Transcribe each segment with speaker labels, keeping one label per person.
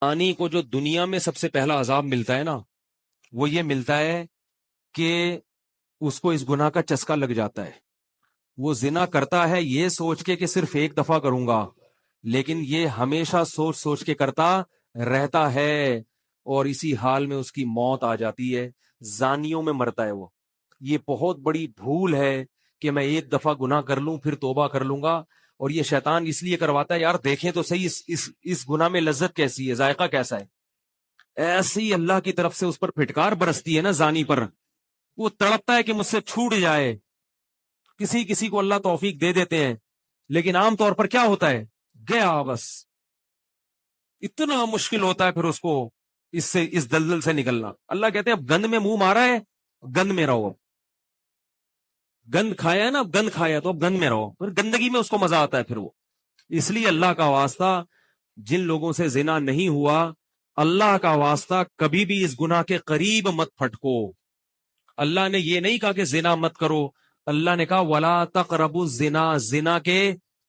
Speaker 1: زانی کو جو دنیا میں سب سے پہلا عذاب ملتا ہے نا، وہ یہ ملتا ہے کہ اس کو اس گناہ کا چسکا لگ جاتا ہے. وہ زنا کرتا ہے یہ سوچ کے کہ صرف ایک دفعہ کروں گا، لیکن یہ ہمیشہ سوچ سوچ کے کرتا رہتا ہے، اور اسی حال میں اس کی موت آ جاتی ہے. زانیوں میں مرتا ہے وہ. یہ بہت بڑی بھول ہے کہ میں ایک دفعہ گناہ کر لوں پھر توبہ کر لوں گا. اور یہ شیطان اس لیے کرواتا ہے، یار دیکھیں تو صحیح اس گناہ میں لذت کیسی ہے، ذائقہ کیسا ہے. ایسی اللہ کی طرف سے اس پر پھٹکار برستی ہے نا زانی پر، وہ تڑپتا ہے کہ مجھ سے چھوٹ جائے. کسی کسی کو اللہ توفیق دے دیتے ہیں، لیکن عام طور پر کیا ہوتا ہے، گیا بس. اتنا مشکل ہوتا ہے پھر اس کو اس دلدل سے نکلنا. اللہ کہتے ہیں اب گند میں منہ مارا ہے، گند میں رہو. اب گند کھایا ہے نا، اب گند کھایا تو اب گند میں رہو. پھر گندگی میں اس کو مزہ آتا ہے پھر وہ. اس لیے اللہ کا واسطہ جن لوگوں سے زنا نہیں ہوا، اللہ کا واسطہ کبھی بھی اس گناہ کے قریب مت پھٹکو. اللہ نے یہ نہیں کہا کہ زنا مت کرو، اللہ نے کہا ولا تقربوا الزنا، زنا کے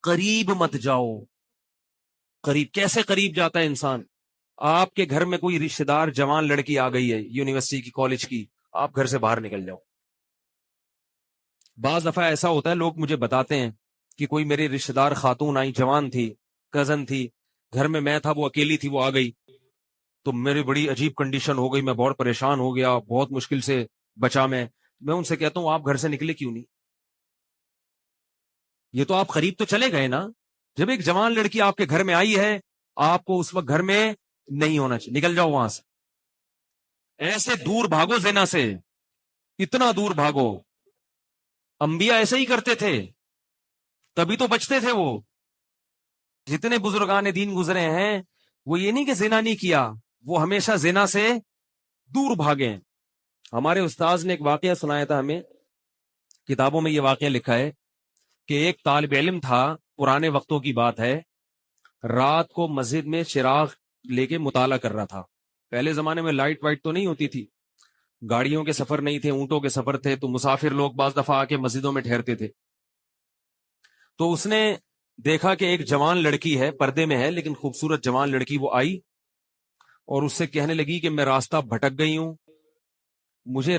Speaker 1: قریب مت جاؤ. قریب کیسے قریب جاتا ہے انسان؟ آپ کے گھر میں کوئی رشتہ دار جوان لڑکی آ گئی ہے یونیورسٹی کی، کالج کی، آپ گھر سے باہر نکل جاؤ. بعض دفعہ ایسا ہوتا ہے، لوگ مجھے بتاتے ہیں کہ کوئی میری رشتہ دار خاتون آئی، جوان تھی، کزن تھی، گھر میں میں تھا، وہ اکیلی تھی، وہ آ گئی تو میری بڑی عجیب کنڈیشن ہو گئی، میں بہت پریشان ہو گیا، بہت مشکل سے بچا. میں ان سے کہتا ہوں آپ گھر سے نکلے کیوں نہیں؟ یہ تو آپ قریب تو چلے گئے نا. جب ایک جوان لڑکی آپ کے گھر میں آئی ہے، آپ کو اس وقت گھر میں نہیں ہونا چاہیے، نکل جاؤ وہاں سے. ایسے دور بھاگو زنا سے، اتنا دور بھاگو. انبیاء ایسے ہی کرتے تھے، تبھی تو بچتے تھے وہ. جتنے بزرگان دین گزرے ہیں وہ یہ نہیں کہ زنا نہیں کیا، وہ ہمیشہ زنا سے دور بھاگے. ہمارے استاذ نے ایک واقعہ سنایا تھا ہمیں، کتابوں میں یہ واقعہ لکھا ہے کہ ایک طالب علم تھا، پرانے وقتوں کی بات ہے، رات کو مسجد میں چراغ لے کے مطالعہ کر رہا تھا. پہلے زمانے میں لائٹ وائٹ تو نہیں ہوتی تھی، گاڑیوں کے سفر نہیں تھے، اونٹوں کے سفر تھے، تو مسافر لوگ بعض دفعہ آ کے مسجدوں میں ٹھہرتے تھے. تو اس نے دیکھا کہ ایک جوان لڑکی ہے، پردے میں ہے لیکن خوبصورت جوان لڑکی، وہ آئی اور اس سے کہنے لگی کہ میں راستہ بھٹک گئی ہوں، مجھے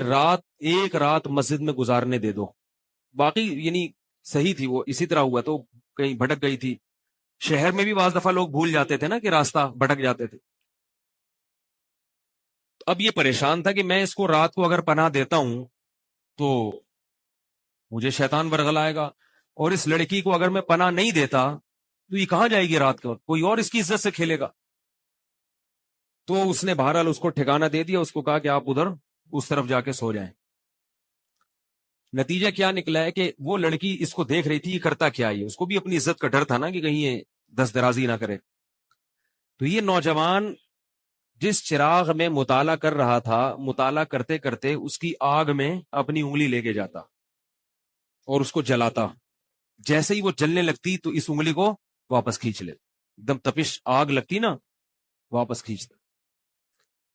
Speaker 1: ایک رات مسجد میں گزارنے دے دو. باقی یعنی صحیح تھی، وہ اسی طرح ہوا تو کہیں بھٹک گئی تھی. شہر میں بھی بعض دفعہ لوگ بھول جاتے تھے نا کہ راستہ بھٹک جاتے تھے. اب یہ پریشان تھا کہ میں اس کو رات کو اگر پناہ دیتا ہوں تو مجھے شیطان ورغلائے گا، اور اس لڑکی کو اگر میں پناہ نہیں دیتا تو یہ کہاں جائے گی رات کو، کوئی اور اس کی عزت سے کھیلے گا. تو اس نے بہرحال اس کو ٹھکانہ دے دیا، اس کو کہا کہ آپ ادھر اس طرف جا کے سو جائیں. نتیجہ کیا نکلا ہے کہ وہ لڑکی اس کو دیکھ رہی تھی یہ کرتا کیا ہے، اس کو بھی اپنی عزت کا ڈر تھا نا کہ کہیں یہ دست درازی نہ کرے. تو یہ نوجوان جس چراغ میں مطالعہ کر رہا تھا، مطالعہ کرتے کرتے اس کی آگ میں اپنی انگلی لے کے جاتا اور اس کو جلاتا. جیسے ہی وہ جلنے لگتی تو اس انگلی کو واپس کھینچ لے، ایک دم تپش آگ لگتی نا، واپس کھینچتا.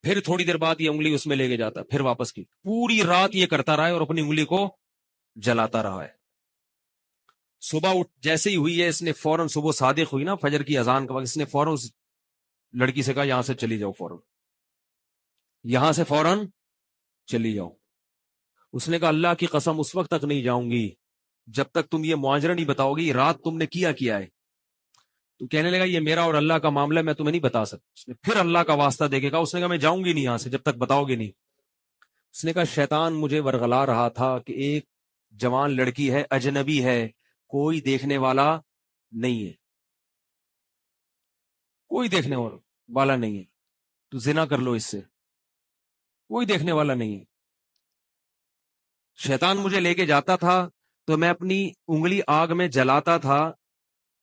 Speaker 1: پھر تھوڑی دیر بعد یہ انگلی اس میں لے کے جاتا، پھر واپس کھینچ. پوری رات یہ کرتا رہا ہے اور اپنی انگلی کو جلاتا رہا ہے. صبح جیسے ہی ہوئی ہے، اس نے فوراً، صبح صادق ہوئی نا فجر کی اذان کا وقت، اس نے فوراً اس لڑکی سے کہا یہاں سے چلی جاؤ، فوراً یہاں سے فوراً چلی جاؤ. اس نے کہا اللہ کی قسم اس وقت تک نہیں جاؤں گی جب تک تم یہ معاجرہ نہیں بتاؤ گی، رات تم نے کیا ہے. تو کہنے لگا یہ میرا اور اللہ کا معاملہ ہے، میں تمہیں نہیں بتا سکتا. اس نے پھر اللہ کا واسطہ دے کے کہا، اس نے کہا میں جاؤں گی نہیں یہاں سے جب تک بتاؤ گے نہیں. اس نے کہا شیطان مجھے ورغلا رہا تھا کہ ایک جوان لڑکی ہے، اجنبی ہے، کوئی دیکھنے والا نہیں ہے، کوئی دیکھنے والا نہیں ہے، تو زنا کر لو اس سے، کوئی دیکھنے والا نہیں ہے. شیطان مجھے لے کے جاتا تھا تو میں اپنی انگلی آگ میں جلاتا تھا،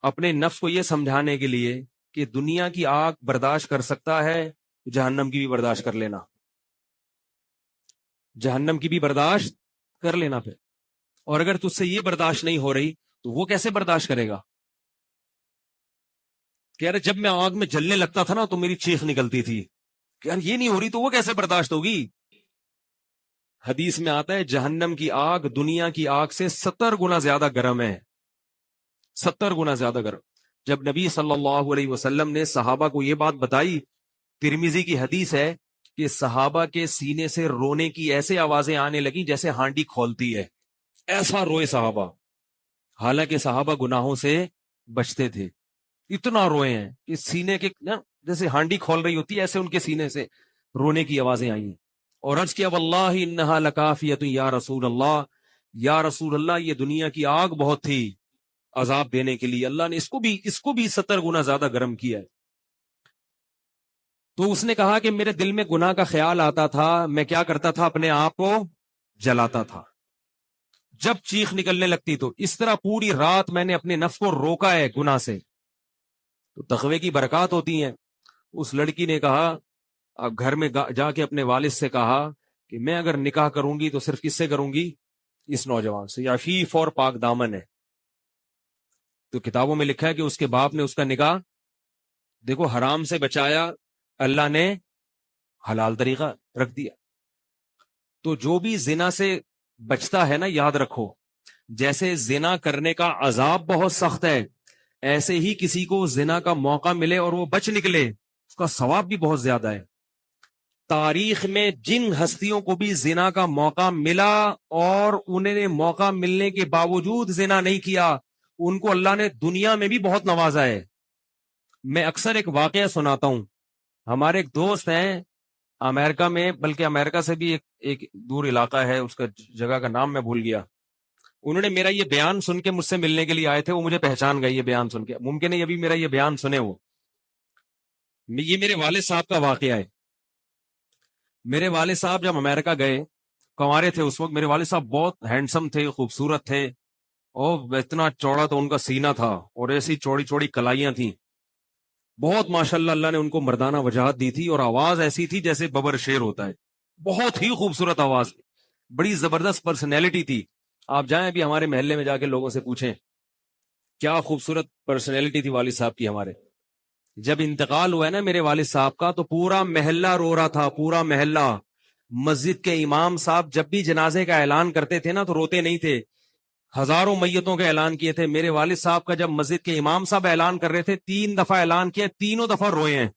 Speaker 1: اپنے نفس کو یہ سمجھانے کے لیے کہ دنیا کی آگ برداشت کر سکتا ہے، جہنم کی بھی برداشت کر لینا، جہنم کی بھی برداشت کر لینا. پھر اور اگر تجھ سے یہ برداشت نہیں ہو رہی تو وہ کیسے برداشت کرے گا؟ کہ یار جب میں آگ میں جلنے لگتا تھا نا تو میری چیخ نکلتی تھی، کہ یار یہ نہیں ہو رہی تو وہ کیسے برداشت ہوگی؟ حدیث میں آتا ہے جہنم کی آگ دنیا کی آگ سے 70 گنا زیادہ گرم ہے، 70 گنا زیادہ گرم. جب نبی صلی اللہ علیہ وسلم نے صحابہ کو یہ بات بتائی ترمذی کی حدیث ہے کہ صحابہ کے سینے سے رونے کی ایسے آوازیں آنے لگی جیسے ہانڈی کھولتی ہے، ایسا روئے صحابہ، حالانکہ صحابہ گناہوں سے بچتے تھے، اتنا روئے ہیں کہ سینے کے جیسے ہانڈی کھول رہی ہوتی ہے ایسے ان کے سینے سے رونے کی آوازیں آئی ہیں۔ اور عرض کیا واللہ انہا لکافیۃ یا رسول اللہ، یا رسول اللہ یہ دنیا کی آگ بہت تھی عذاب دینے کے لیے، اللہ نے اس کو بھی 70 گنا زیادہ گرم کیا ہے۔ تو اس نے کہا کہ میرے دل میں گناہ کا خیال آتا تھا، میں کیا کرتا تھا، اپنے آپ کو جلاتا تھا جب چیخ نکلنے لگتی۔ تو اس طرح پوری رات میں نے اپنے نفس کو روکا ہے گناہ سے۔ تو تقوی کی برکات ہوتی ہیں۔ اس لڑکی نے کہا، اب گھر میں جا کے اپنے والد سے کہا کہ میں اگر نکاح کروں گی تو صرف کس سے کروں گی، اس نوجوان سے، عفیف اور پاک دامن ہے۔ تو کتابوں میں لکھا ہے کہ اس کے باپ نے اس کا نکاح دیکھو حرام سے بچایا، اللہ نے حلال طریقہ رکھ دیا۔ تو جو بھی زنا سے بچتا ہے نا، یاد رکھو جیسے زنا کرنے کا عذاب بہت سخت ہے، ایسے ہی کسی کو زنا کا موقع ملے اور وہ بچ نکلے، اس کا ثواب بھی بہت زیادہ ہے۔ تاریخ میں جن ہستیوں کو بھی زنا کا موقع ملا اور انہیں نے موقع ملنے کے باوجود زنا نہیں کیا، ان کو اللہ نے دنیا میں بھی بہت نوازا ہے۔ میں اکثر ایک واقعہ سناتا ہوں۔ ہمارے ایک دوست ہیں امریکہ میں، بلکہ امریکہ سے بھی ایک دور علاقہ ہے، اس کا جگہ کا نام میں بھول گیا۔ انہوں نے میرا یہ بیان سن کے مجھ سے ملنے کے لیے آئے تھے، وہ مجھے پہچان گئے یہ بیان سن کے، ممکن ہے ابھی میرا یہ بیان سنے وہ۔ یہ میرے والد صاحب کا واقعہ ہے۔ میرے والد صاحب جب امریکہ گئے، کنوارے تھے اس وقت، میرے والد صاحب بہت ہینڈسم تھے، خوبصورت تھے، اور اتنا چوڑا تو ان کا سینہ تھا اور ایسی چوڑی چوڑی کلائیاں تھیں، بہت ماشاءاللہ اللہ نے ان کو مردانہ وجاہت دی تھی، اور آواز ایسی تھی جیسے ببر شیر ہوتا ہے، بہت ہی خوبصورت آواز، بڑی زبردست پرسنالٹی تھی۔ آپ جائیں ابھی ہمارے محلے میں جا کے لوگوں سے پوچھیں کیا خوبصورت پرسنالٹی تھی والد صاحب کی ہمارے۔ جب انتقال ہوا ہے نا میرے والد صاحب کا، تو پورا محلہ رو رہا تھا، پورا محلہ۔ مسجد کے امام صاحب جب بھی جنازے کا اعلان کرتے تھے نا تو روتے نہیں تھے، ہزاروں میتوں کا اعلان کیے تھے۔ میرے والد صاحب کا جب مسجد کے امام صاحب اعلان کر رہے تھے، 3 دفعہ اعلان کیا، تینوں دفعہ روئے ہیں،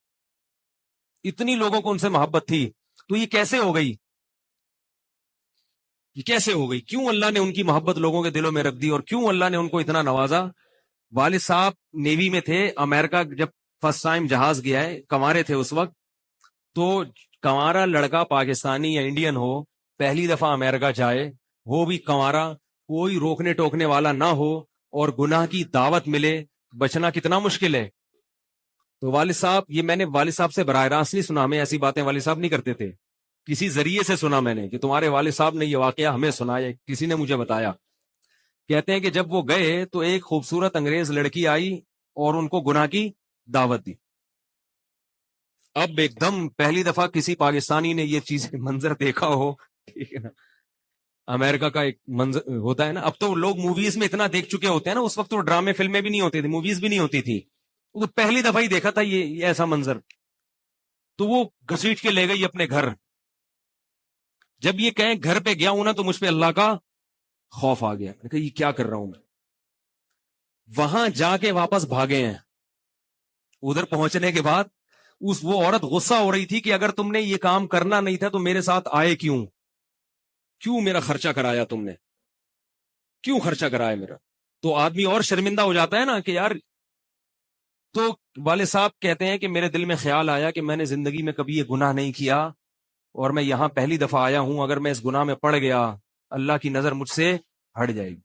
Speaker 1: اتنی لوگوں کو ان سے محبت تھی۔ تو یہ کیسے ہو گئی، یہ کیسے ہو گئی؟ کیوں اللہ نے ان کی محبت لوگوں کے دلوں میں رکھ دی، اور کیوں اللہ نے ان کو اتنا نوازا؟ والد صاحب نیوی میں تھے، امریکہ جب فرسٹ ٹائم جہاز گیا ہے، کنوارے تھے اس وقت، تو کنوارا لڑکا پاکستانی یا انڈین ہو، پہلی دفعہ امریکہ جائے، وہ بھی کنوارا، کوئی روکنے ٹوکنے والا نہ ہو، اور گناہ کی دعوت ملے، بچنا کتنا مشکل ہے۔ تو والد صاحب، یہ میں نے والد صاحب سے براہ راست نہیں سنا، ہمیں ایسی باتیں والد صاحب نہیں کرتے تھے، کسی ذریعے سے سنا میں نے کہ تمہارے والد صاحب نے یہ واقعہ ہمیں سنایا، کسی نے مجھے بتایا۔ کہتے ہیں کہ جب وہ گئے تو ایک خوبصورت انگریز لڑکی آئی اور ان کو گناہ کی دعوت دی۔ اب ایک دم پہلی دفعہ کسی پاکستانی نے یہ چیز منظر دیکھا ہو، ٹھیک ہے نا، امریکہ کا ایک منظر ہوتا ہے نا، اب تو لوگ موویز میں اتنا دیکھ چکے ہوتے ہیں نا، اس وقت تو ڈرامے فلمیں بھی نہیں ہوتی تھی، موویز بھی نہیں ہوتی تھی، وہ تو پہلی دفعہ ہی دیکھا تھا یہ ایسا منظر۔ تو وہ گھسیٹ کے لے گئی اپنے گھر۔ جب یہ کہیں گھر پہ گیا ہوں نا تو مجھ پہ اللہ کا خوف آ گیا، کہ یہ کیا کر رہا ہوں میں۔ وہاں جا کے واپس بھاگے ہیں۔ ادھر پہنچنے کے بعد وہ عورت غصہ ہو رہی تھی کہ اگر تم نے یہ کام کرنا نہیں تھا تو میرے ساتھ آئے کیوں میرا خرچہ کرایا تم نے، کیوں خرچہ کرایا میرا؟ تو آدمی اور شرمندہ ہو جاتا ہے نا کہ یار۔ تو والد صاحب کہتے ہیں کہ میرے دل میں خیال آیا کہ میں نے زندگی میں کبھی یہ گناہ نہیں کیا، اور میں یہاں پہلی دفعہ آیا ہوں، اگر میں اس گناہ میں پڑ گیا اللہ کی نظر مجھ سے ہٹ جائے گی۔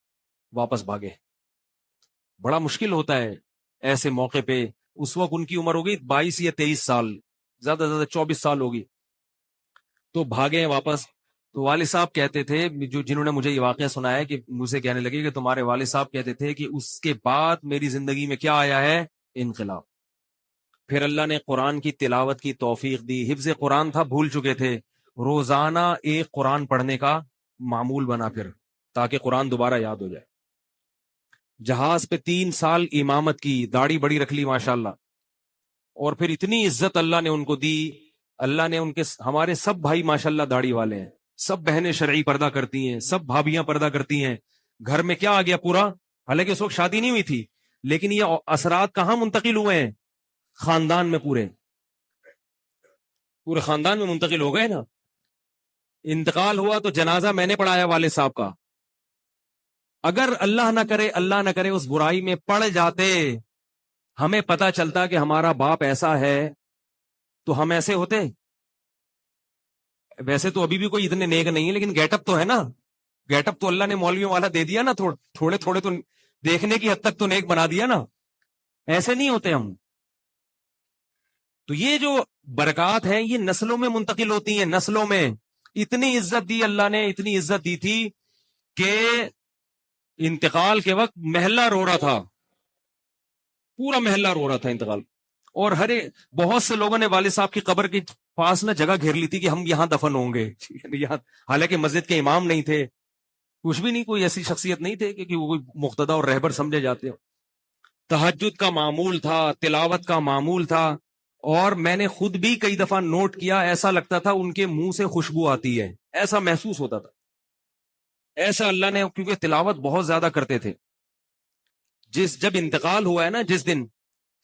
Speaker 1: واپس بھاگے۔ بڑا مشکل ہوتا ہے ایسے موقع پہ۔ اس وقت ان کی عمر ہوگی 22 یا 23 سال، زیادہ سے زیادہ 24 سال ہوگی۔ تو بھاگے واپس۔ تو والد صاحب کہتے تھے، جنہوں نے مجھے یہ واقعہ سنایا، کہ مجھے کہنے لگے کہ تمہارے والد صاحب کہتے تھے کہ اس کے بعد میری زندگی میں کیا آیا ہے؟ انقلاب۔ پھر اللہ نے قرآن کی تلاوت کی توفیق دی، حفظ قرآن تھا، بھول چکے تھے، روزانہ ایک قرآن پڑھنے کا معمول بنا پھر، تاکہ قرآن دوبارہ یاد ہو جائے۔ جہاز پہ 3 سال امامت کی، داڑھی بڑی رکھ لی ماشاءاللہ، اور پھر اتنی عزت اللہ نے ان کو دی۔ اللہ نے ہمارے سب بھائی ماشاءاللہ داڑھی والے ہیں، سب بہنیں شرعی پردہ کرتی ہیں، سب بھابیاں پردہ کرتی ہیں۔ گھر میں کیا آ گیا پورا، حالانکہ اس وقت شادی نہیں ہوئی تھی، لیکن یہ اثرات کہاں منتقل ہوئے ہیں؟ خاندان میں پورے۔ پورے خاندان میں منتقل ہو گئے نا. انتقال ہوا تو جنازہ میں نے پڑھایا والد صاحب کا. اگر اللہ نہ کرے اس برائی میں پڑ جاتے, ہمیں پتا چلتا کہ ہمارا باپ ایسا ہے, تو ہم ایسے ہوتے. ویسے تو ابھی بھی کوئی اتنے نیک نہیں ہے, لیکن گیٹ اپ تو ہے نا. گیٹ اپ تو اللہ نے مولویوں والا دے دیا نا, تھوڑے تھوڑے تو دیکھنے کی حد تک تو نیک بنا دیا نا. ایسے نہیں ہوتے ہم. تو یہ جو برکات ہیں یہ نسلوں میں منتقل ہوتی ہیں, نسلوں میں. اتنی عزت دی اللہ نے, اتنی عزت دی تھی کہ انتقال کے وقت محلہ رو رہا تھا, پورا محلہ رو رہا تھا انتقال. اور بہت سے لوگوں نے والد صاحب کی قبر کے پاس نہ جگہ گھیر لی تھی کہ ہم یہاں دفن ہوں گے. حالانکہ مسجد کے امام نہیں تھے, کچھ بھی نہیں, کوئی ایسی شخصیت نہیں تھے کہ وہ کوئی مقتدی اور رہبر سمجھے جاتے ہو. تہجد کا معمول تھا, تلاوت کا معمول تھا. اور میں نے خود بھی کئی دفعہ نوٹ کیا, ایسا لگتا تھا ان کے منہ سے خوشبو آتی ہے, ایسا محسوس ہوتا تھا. ایسا اللہ نے, کیونکہ تلاوت بہت زیادہ کرتے تھے. جب انتقال ہوا ہے نا جس دن,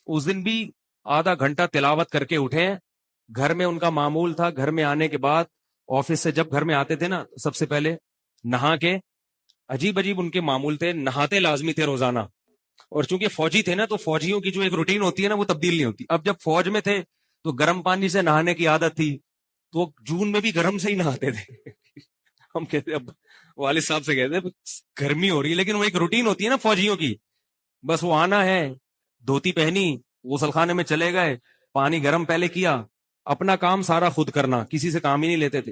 Speaker 1: اس دن بھی آدھا گھنٹہ تلاوت کر کے اٹھے. گھر میں ان کا معمول تھا, گھر میں آنے کے بعد آفس سے جب گھر میں آتے تھے نا, سب سے پہلے نہا کے, عجیب ان کے معمول تھے, نہاتے لازمی تھے روزانہ. اور چونکہ فوجی تھے نا, تو فوجیوں کی جو ایک روٹین ہوتی ہے نا, وہ تبدیل نہیں ہوتی. اب جب فوج میں تھے تو گرم پانی سے نہانے کی عادت تھی, تو جون میں بھی گرم سے ہی نہاتے تھے. ہم کہتے, اب والد صاحب سے کہتے گرمی ہو رہی ہے, لیکن وہ ایک روٹین ہوتی ہے نا فوجیوں کی. بس وہ آنا ہے, دھوتی پہنی, غسل خانے میں چلے گئے, پانی گرم پہلے کیا, اپنا کام سارا خود کرنا, کسی سے کام ہی نہیں لیتے تھے.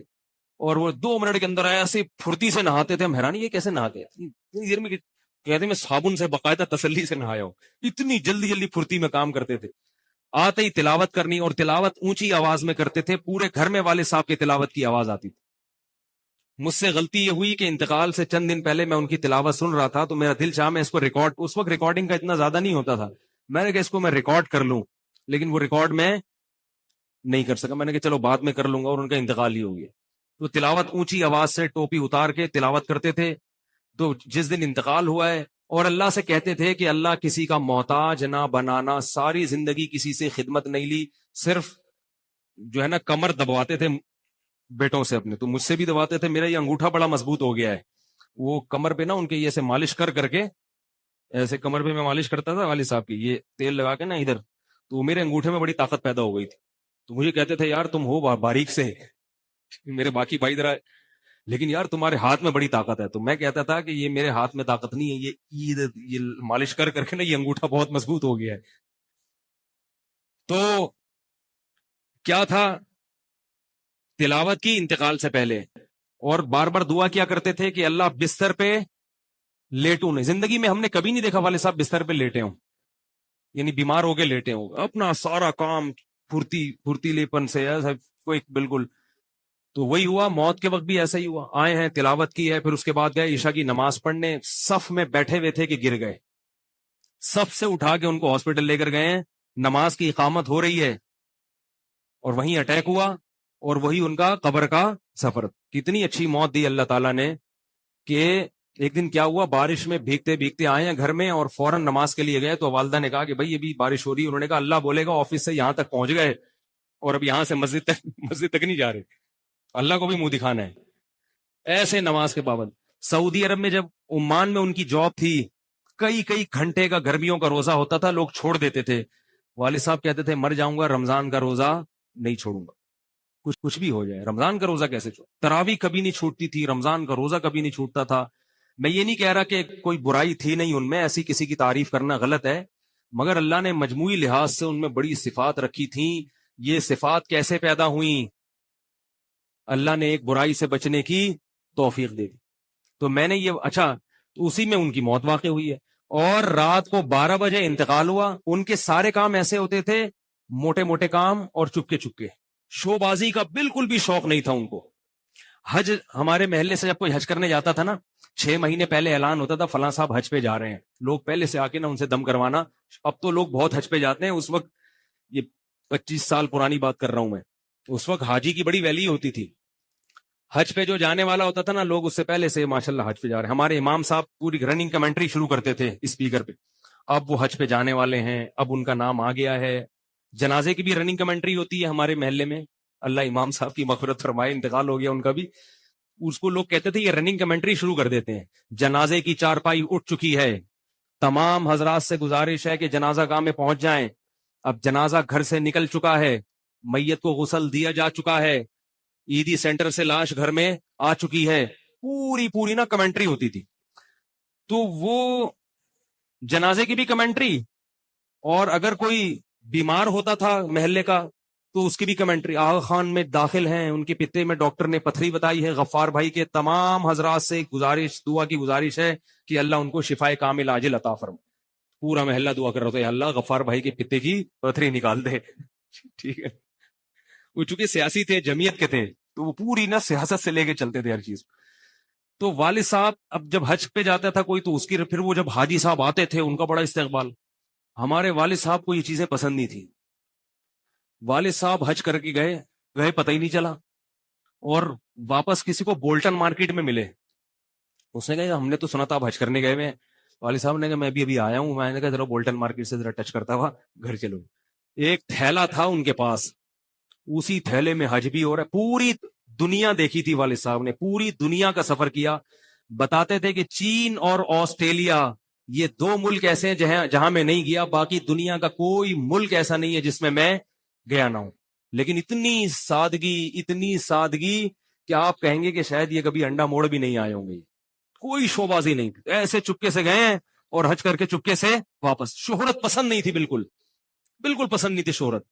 Speaker 1: اور وہ 2 منٹ کے اندر ایسے پھرتی سے نہاتے تھے. ہم حیران, یہ کیسے نہاتے ہیں اتنی دیر میں؟ کہتے میں صابن سے باقاعدہ تسلی سے نہایا ہوں. اتنی جلدی پھرتی میں کام کرتے تھے. آتے ہی تلاوت کرنی, اور تلاوت اونچی آواز میں کرتے تھے. پورے گھر میں والد صاحب کی تلاوت کی آواز آتی تھی. مجھ سے غلطی یہ ہوئی کہ انتقال سے چند دن پہلے میں ان کی تلاوت سن رہا تھا, تو میرا دل چاہا میں اس کو ریکارڈ, اس وقت ریکارڈنگ کا اتنا زیادہ نہیں ہوتا تھا, میں نے کہا اس کو میں ریکارڈ کر لوں, لیکن وہ ریکارڈ میں نہیں کر سکا. میں نے کہا چلو بعد میں کر لوں گا, اور ان کا انتقال ہی ہو گیا. تو تلاوت اونچی آواز سے ٹوپی اتار کے تلاوت کرتے تھے. تو جس دن انتقال ہوا ہے, اور اللہ سے کہتے تھے کہ اللہ کسی کا محتاج نہ بنانا, ساری زندگی کسی سے خدمت نہیں لی, صرف جو ہے نا کمر دبواتے تھے بیٹوں سے اپنے. تو مجھ سے بھی دباتے تھے, میرا یہ انگوٹھا بڑا مضبوط ہو گیا ہے. وہ کمر پہ نا ان کے یہ سے مالش کر کے, ایسے کمر پہ میں مالش کرتا تھا والد صاحب کی, یہ تیل لگا کے نا ادھر, تو میرے انگوٹھے میں بڑی طاقت پیدا ہو گئی تھی. تو مجھے کہتے تھے یار تم ہو باریک سے, میرے باقی بھائی ذرا, لیکن یار تمہارے ہاتھ میں بڑی طاقت ہے. تو میں کہتا تھا کہ یہ میرے ہاتھ میں طاقت نہیں ہے, یہ مالش کر کے نا یہ انگوٹھا بہت مضبوط ہو گیا ہے. تو کیا تھا, تلاوت کی انتقال سے پہلے, اور بار بار دعا کیا کرتے تھے کہ اللہ بستر پہ لیٹوں نہیں. زندگی میں ہم نے کبھی نہیں دیکھا والے صاحب بستر پہ لیٹے ہوں, یعنی بیمار ہو کے لیٹے ہوں. اپنا سارا کام پھرتیلے پن سے ایسا کوئی بالکل. تو وہی ہوا, موت کے وقت بھی ایسا ہی ہوا. آئے ہیں, تلاوت کی ہے, پھر اس کے بعد گئے عشاء کی نماز پڑھنے. صف میں بیٹھے ہوئے تھے کہ گر گئے, صف سے اٹھا کے ان کو ہاسپٹل لے کر گئے. نماز کی اقامت ہو رہی ہے, اور وہیں اٹیک ہوا, اور وہی ان کا قبر کا سفر. کتنی اچھی موت دی اللہ تعالیٰ نے, کہ ایک دن کیا ہوا, بارش میں بھیگتے بھیگتے آئے ہیں گھر میں, اور فوراً نماز کے لیے گئے. تو والدہ نے کہا کہ بھائی ابھی بارش ہو رہی ہے. انہوں نے کہا اللہ بولے گا آفس سے یہاں تک پہنچ گئے, اور اب یہاں سے مسجد تک نہیں جا رہے, اللہ کو بھی منہ دکھانا ہے. ایسے نماز کے پابند. سعودی عرب میں جب عمان میں ان کی جاب تھی, کئی گھنٹے کا گرمیوں کا روزہ ہوتا تھا, لوگ چھوڑ دیتے تھے. والد صاحب کہتے تھے مر جاؤں گا, رمضان کا روزہ نہیں چھوڑوں گا, کچھ بھی ہو جائے, رمضان کا روزہ کیسے چھوڑ. تراویح کبھی نہیں چھوٹتی تھی, رمضان کا روزہ کبھی نہیں چھوٹتا تھا. میں یہ نہیں کہہ رہا کہ کوئی برائی تھی نہیں ان میں, ایسی کسی کی تعریف کرنا غلط ہے, مگر اللہ نے مجموعی لحاظ سے ان میں بڑی صفات رکھی تھیں. یہ صفات کیسے پیدا ہوئیں؟ اللہ نے ایک برائی سے بچنے کی توفیق دے دی. تو میں نے یہ تو اسی میں ان کی موت واقع ہوئی ہے. اور رات کو 12 بجے انتقال ہوا. ان کے سارے کام ایسے ہوتے تھے, موٹے موٹے کام, اور چپکے شو بازی کا بالکل بھی شوق نہیں تھا ان کو. حج, ہمارے محلے سے جب کوئی حج کرنے جاتا تھا نا, 6 مہینے پہلے اعلان ہوتا تھا فلاں صاحب حج پہ جا رہے ہیں. لوگ پہلے سے آ کے نا ان سے دم کروانا. اب تو لوگ بہت حج پہ جاتے ہیں, اس وقت یہ 25 سال پرانی بات کر رہا ہوں میں, اس وقت حاجی کی بڑی ویلی ہوتی تھی. حج پہ جو جانے والا ہوتا تھا نا, لوگ اس سے پہلے سے ماشاءاللہ حج پہ جا رہے ہیں. ہمارے امام صاحب پوری رننگ کمنٹری شروع کرتے تھے اسپیکر پہ, اب وہ حج پہ جانے والے ہیں, اب ان کا نام آ گیا ہے. جنازے کی بھی رننگ کمنٹری ہوتی ہے ہمارے محلے میں, اللہ امام صاحب کی مغفرت فرمائے، انتقال ہو گیا ان کا بھی. اس کو لوگ کہتے تھے یہ رننگ کمنٹری شروع کر دیتے ہیں. جنازے کی چارپائی اٹھ چکی ہے، تمام حضرات سے گزارش ہے کہ جنازہ گاہ میں پہنچ جائیں. اب جنازہ گھر سے نکل چکا ہے، میت کو غسل دیا جا چکا ہے، عیدی سینٹر سے لاش گھر میں آ چکی ہے. پوری نا کمنٹری ہوتی تھی. تو وہ جنازے کی بھی کمنٹری، اور اگر کوئی بیمار ہوتا تھا محلے کا تو اس کی بھی کمنٹری. آغا خان میں داخل ہیں، ان کے پتے میں ڈاکٹر نے پتھری بتائی ہے. غفار بھائی کے تمام حضرات سے گزارش، دعا کی گزارش ہے کہ اللہ ان کو شفائے کامل عاجل عطا فرمائے. پورا محلہ دعا کر رہا تھا اللہ غفار بھائی کے پتے کی پتھری نکال دے. ٹھیک ہے. وہ چونکہ سیاسی تھے، جمعیت کے تھے، تو وہ پوری نا سیاست سے لے کے چلتے تھے ہر چیز. تو والد صاحب اب جب حج پہ جاتا تھا کوئی تو اس کی پھر وہ جب حاجی صاحب آتے تھے ان کا بڑا استقبال. ہمارے والد صاحب کو یہ چیزیں پسند نہیں تھی. والد صاحب حج کر کے گئے پتہ ہی نہیں چلا، اور واپس کسی کو بولٹن مارکیٹ میں ملے. اس نے کہا ہم نے تو سنا تھا آپ حج کرنے گئے ہوئے. والد صاحب نے کہا میں بھی ابھی آیا ہوں. میں نے کہا چلو بولٹن مارکیٹ سے ذرا ٹچ کرتا ہوا گھر چلو. ایک تھیلا تھا ان کے پاس، اسی تھیلے میں حج بھی ہو رہا ہے. پوری دنیا دیکھی تھی والد صاحب نے، پوری دنیا کا سفر کیا. بتاتے تھے کہ چین اور آسٹریلیا یہ 2 ملک ایسے ہیں جہاں میں نہیں گیا، باقی دنیا کا کوئی ملک ایسا نہیں ہے جس میں گیا نہ ہوں. لیکن اتنی سادگی کہ آپ کہیں گے کہ شاید یہ کبھی انڈا موڑ بھی نہیں آئے ہوں گے. کوئی شوبازی نہیں، ایسے چپکے سے گئے ہیں اور حج کر کے چپکے سے واپس. شہرت پسند نہیں تھی، بالکل پسند نہیں تھی شہرت.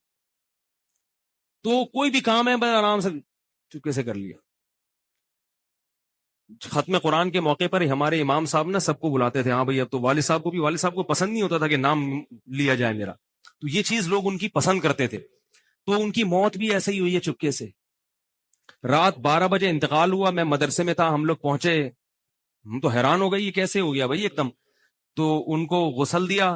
Speaker 1: تو کوئی بھی کام ہے بس آرام سے چپکے سے کر لیا. ختم قرآن کے موقع پر ہمارے امام صاحب نا سب کو بلاتے تھے. ہاں بھائی اب تو والد صاحب کو پسند نہیں ہوتا تھا کہ نام لیا جائے میرا. تو یہ چیز لوگ ان کی پسند کرتے تھے. تو ان کی موت بھی ایسے ہی ہوئی ہے چپکے سے. رات 12 بجے انتقال ہوا. میں مدرسے میں تھا، ہم لوگ پہنچے، ہم تو حیران ہو گئی یہ کیسے ہو گیا بھائی ایک دم. تو ان کو غسل دیا،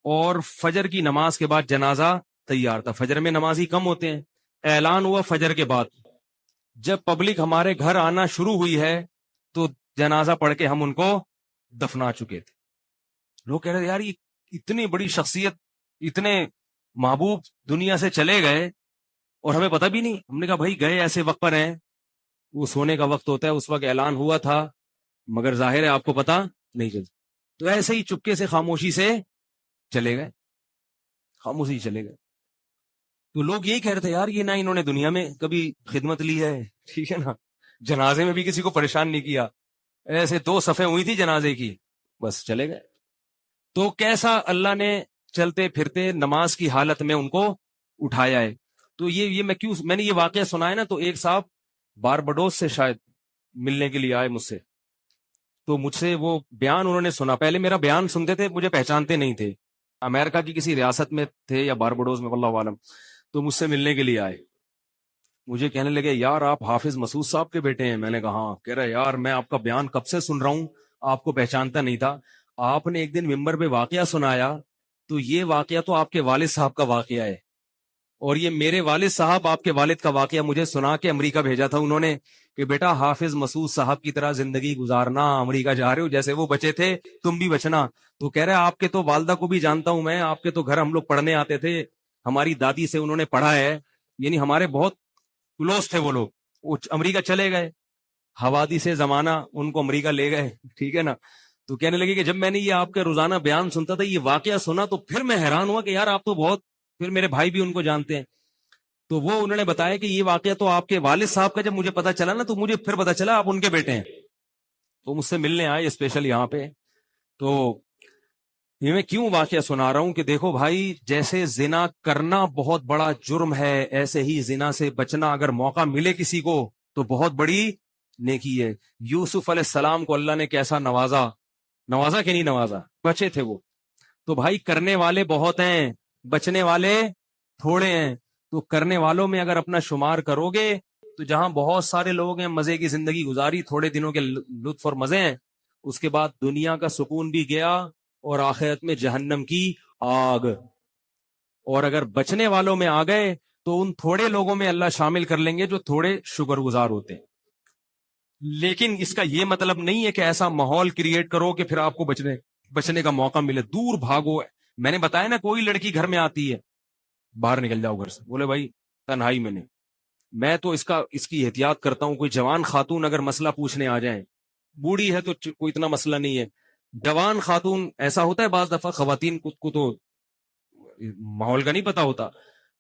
Speaker 1: اور فجر کی نماز کے بعد جنازہ تیار تھا. فجر میں نمازی کم ہوتے ہیں. اعلان ہوا فجر کے بعد. جب پبلک ہمارے گھر آنا شروع ہوئی ہے تو جنازہ پڑھ کے ہم ان کو دفنا چکے تھے. لوگ کہہ رہے یار یہ اتنی بڑی شخصیت، اتنے محبوب دنیا سے چلے گئے اور ہمیں پتہ بھی نہیں. ہم نے کہا بھائی گئے ایسے وقت پر ہیں، وہ سونے کا وقت ہوتا ہے، اس وقت اعلان ہوا تھا، مگر ظاہر ہے آپ کو پتہ نہیں چلتا. تو ایسے ہی چپکے سے خاموشی سے چلے گئے. تو لوگ یہی کہہ رہے تھے یار یہ نہ انہوں نے دنیا میں کبھی خدمت لی ہے، ٹھیک ہے نا، جنازے میں بھی کسی کو پریشان نہیں کیا. ایسے 2 صفیں ہوئی تھی جنازے کی، بس چلے گئے. تو کیسا اللہ نے چلتے پھرتے نماز کی حالت میں ان کو اٹھایا ہے. تو یہ میں نے یہ واقعہ سنا ہے نا، تو ایک صاحب باربڈوس سے شاید ملنے کے لیے آئے مجھ سے. تو مجھ سے وہ بیان انہوں نے سنا. پہلے میرا بیان سنتے تھے، مجھے پہچانتے نہیں تھے. امریکہ کی کسی ریاست میں تھے یا باربڈوس میں، واللہ عالم. تو مجھ سے ملنے کے لیے آئے. مجھے کہنے لگے یار آپ حافظ مسعود صاحب کے بیٹے ہیں. میں نے کہا ہاں. کہہ رہا یار میں آپ کا بیان کب سے سن رہا ہوں، آپ کو پہچانتا نہیں تھا. آپ نے ایک دن ممبر پہ واقعہ سنایا، تو یہ واقعہ تو آپ کے والد صاحب کا واقعہ ہے، اور یہ میرے والد صاحب آپ کے والد کا واقعہ مجھے سنا کے امریکہ بھیجا تھا انہوں نے کہ بیٹا حافظ مسعود صاحب کی طرح زندگی گزارنا، امریکہ جا رہے ہو جیسے وہ بچے تھے تم بھی بچنا. تو کہہ رہے آپ کے تو والدہ کو بھی جانتا ہوں میں، آپ کے تو گھر ہم لوگ پڑھنے آتے تھے، ہماری دادی سے انہوں نے پڑھا ہے، یعنی ہمارے بہت کلوز تھے وہ لوگ. وہ امریکہ چلے گئے، حوادث سے زمانہ ان کو امریکہ لے گئے، ٹھیک ہے نا. تو کہنے لگے کہ جب میں نے یہ آپ کے روزانہ بیان سنتا تھا، یہ واقعہ سنا، تو پھر میں حیران ہوا کہ یار آپ تو بہت، پھر میرے بھائی بھی ان کو جانتے ہیں. تو وہ انہوں نے بتایا کہ یہ واقعہ تو آپ کے والد صاحب کا جب مجھے پتا چلا نا، تو مجھے پھر پتا چلا آپ ان کے بیٹے ہیں. تو مجھ سے ملنے آئے اسپیشل یہاں پہ. تو یہ میں کیوں واقعہ سنا رہا ہوں کہ دیکھو بھائی، جیسے زنا کرنا بہت بڑا جرم ہے، ایسے ہی زنا سے بچنا اگر موقع ملے کسی کو تو بہت بڑی نیکی ہے. یوسف علیہ السلام کو اللہ نے کیسا نوازا کہ نہیں نوازا، بچے تھے وہ. تو بھائی کرنے والے بہت ہیں، بچنے والے تھوڑے ہیں. تو کرنے والوں میں اگر اپنا شمار کرو گے تو جہاں بہت سارے لوگ ہیں مزے کی زندگی گزاری، تھوڑے دنوں کے لطف اور مزے ہیں، اس کے بعد دنیا کا سکون بھی گیا اور آخرت میں جہنم کی آگ. اور اگر بچنے والوں میں آ گئے تو ان تھوڑے لوگوں میں اللہ شامل کر لیں گے جو تھوڑے شکر گزار ہوتے ہیں. لیکن اس کا یہ مطلب نہیں ہے کہ ایسا ماحول کریٹ کرو کہ پھر آپ کو بچنے کا موقع ملے. دور بھاگو. میں نے بتایا نا، کوئی لڑکی گھر میں آتی ہے، باہر نکل جاؤ گھر سے. بولے بھائی تنہائی میں نہیں، میں تو اس کی احتیاط کرتا ہوں. کوئی جوان خاتون اگر مسئلہ پوچھنے آ جائیں, بوڑھی ہے تو کوئی اتنا مسئلہ نہیں ہے, جوان خاتون ایسا ہوتا ہے بعض دفعہ خواتین کو تو ماحول کا نہیں پتا ہوتا,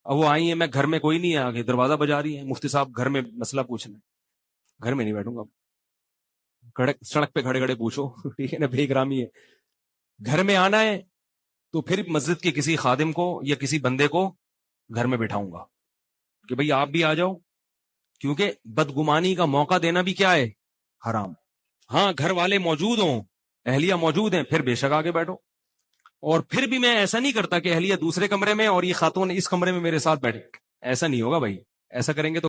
Speaker 1: اب وہ آئی ہیں, میں گھر میں کوئی نہیں ہے, آگے دروازہ بجا رہی ہے, مفتی صاحب گھر میں مسئلہ پوچھنا, گھر میں نہیں بیٹھوں گا, سڑک پہ کھڑے کھڑے پوچھو, ٹھیک ہے نا, بے اکرامی ہے. گھر میں آنا ہے تو پھر مسجد کے کسی خادم کو یا کسی بندے کو گھر میں بٹھاؤں گا کہ بھئی آپ بھی آ جاؤ, کیونکہ بدگمانی کا موقع دینا بھی کیا ہے, حرام. ہاں گھر والے موجود ہوں, اہلیہ موجود ہیں, پھر بے شک آگے بیٹھو. اور پھر بھی میں ایسا نہیں کرتا کہ اہلیہ دوسرے کمرے میں اور یہ خاتون اس کمرے میں میرے ساتھ بیٹھے, ایسا نہیں ہوگا بھائی. ایسا کریں گے تو